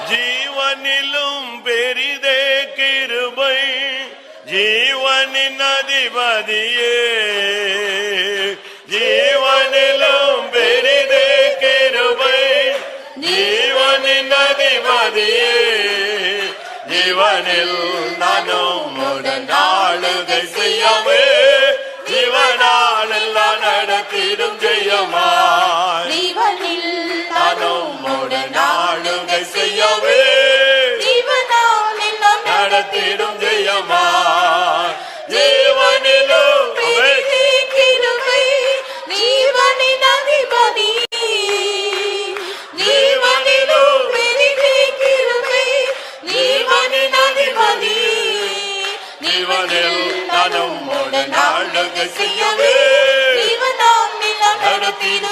ஜீவனிலும் பெரிதே கிருபை ஜீவனின் அதிபதியே ஜீவனிலும் பெரிதே கிருபை ஜீவனின் அதிபதியே ஜீவனில் நானும் உடன் ஆளுகை செய்யவே ஜீவனால் எல்லாம் நடத்திடும் ஜெயமா ஜீவனில் நானும் உடன் ஆளுகை செய்யவே ஜீவனால் எல்லாம் நடத்திடும் ஜெயமா ஜீவனிலும் பெரிதே கிருபை ஜீவனின் அதிபதி ஜீவனிலும் பெரிதே கிருபை ஜீவனின் அதிபதி ஜீவனில் நானும் உடன் ஆளுகை செய்யவே ஜீவனால் எல்லாம் நடத்திடும்